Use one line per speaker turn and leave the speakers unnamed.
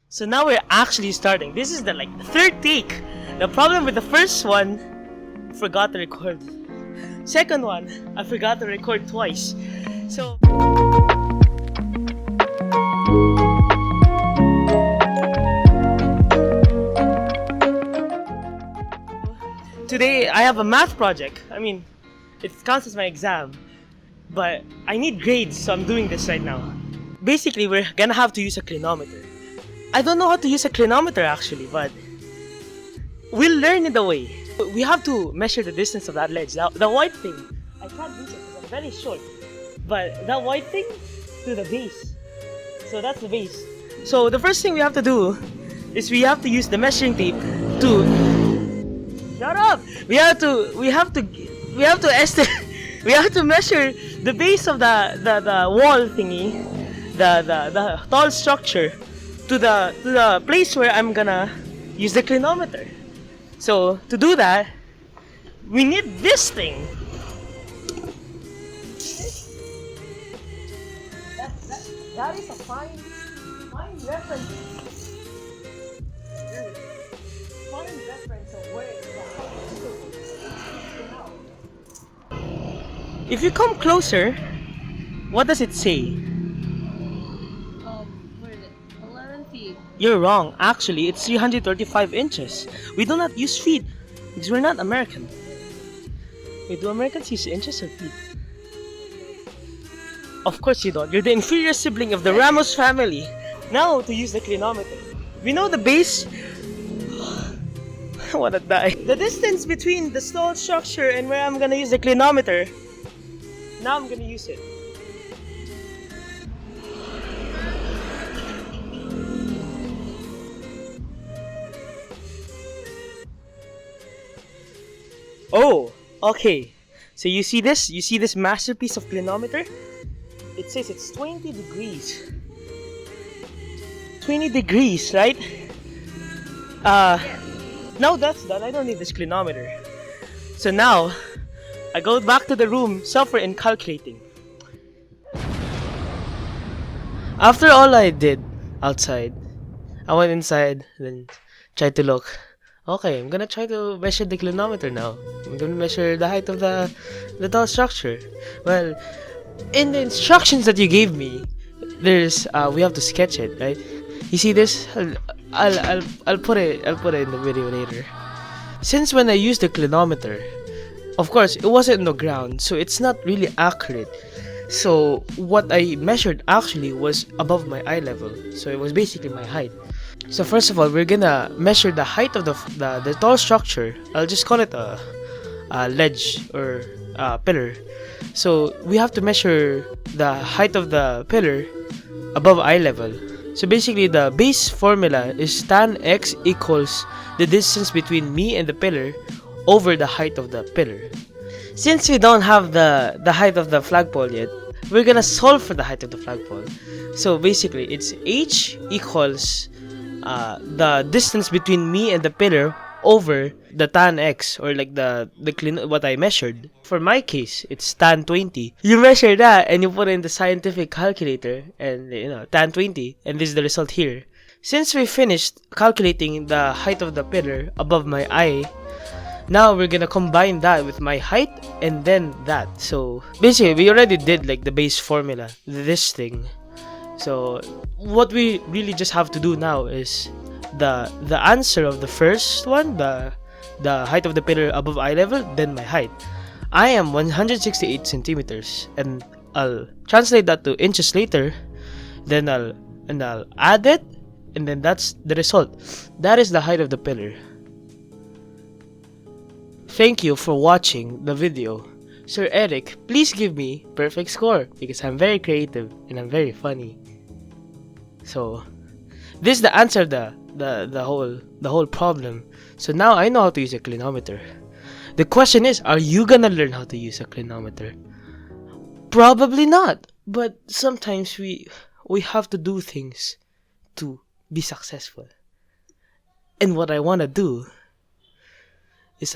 So now we're actually starting. This is the third take. The problem with the first one, forgot to record. Second one, I forgot to record twice. So today I have a math project. I mean, it counts as my exam, but I need grades, so I'm doing this right now. Basically, we're gonna have to use a clinometer. I don't know how to use a clinometer actually, but we'll learn in the way. We have to measure the distance of that ledge. The white thing, I can't reach it because I'm very short. But that white thing to the base. So that's the base. So the first thing we have to do is we have to use the measuring tape to. Shut up! We have to estimate. We have to measure the base of the wall thingy, the tall structure, to the place where I'm gonna use the clinometer. So to do that, we need this thing. That is a fine reference. Fine reference of where it's at. If you come closer, what does it say?
What is it? 11 feet.
You're wrong. Actually, it's 335 inches. We do not use feet because we're not American. Wait, do Americans use inches or feet? Of course you don't. You're the inferior sibling of the Ramos family. Now to use the clinometer. We know the base. I wanna die. The distance between the stall structure and where I'm gonna use the clinometer. Now I'm gonna use it. Oh, okay. So you see this? You see this masterpiece of clinometer? It says it's 20 degrees. 20 degrees, right? Now that's done. I don't need this clinometer. So now, I go back to the room, suffer in calculating. After all I did outside, I went inside, then tried to look. Okay, I'm gonna try to measure the clinometer now. I'm gonna measure the height of the tall structure. Well, in the instructions that you gave me, there's we have to sketch it, right? You see this? I'll put it in the video later. Since when I used the clinometer, of course it wasn't in the ground, so it's not really accurate. So what I measured actually was above my eye level, so it was basically my height. So first of all, we're gonna measure the height of the tall structure. I'll just call it a ledge or pillar. So we have to measure the height of the pillar above eye level. So basically the base formula is tan x equals the distance between me and the pillar over the height of the pillar. Since we don't have the height of the flagpole yet, we're gonna solve for the height of the flagpole. So basically it's h equals the distance between me and the pillar over the tan x, or what I measured. For my case, it's tan 20. You measure that and you put it in the scientific calculator, and tan 20, and this is the result here. Since we finished calculating the height of the pillar above my eye, now we're gonna combine that with my height and then that. So basically we already did the base formula, this thing. So what we really just have to do now is the answer of the first one, the height of the pillar above eye level, then my height. I am 168 centimeters, and I'll translate that to inches later. Then I'll add it, and then that's the result. That is the height of the pillar. Thank you for watching the video. Sir Eric, please give me perfect score because I'm very creative and I'm very funny. So this is the answer to the whole problem. So now I know how to use a clinometer. The question is, are you gonna learn how to use a clinometer? Probably not, but sometimes we have to do things to be successful. And what I wanna do is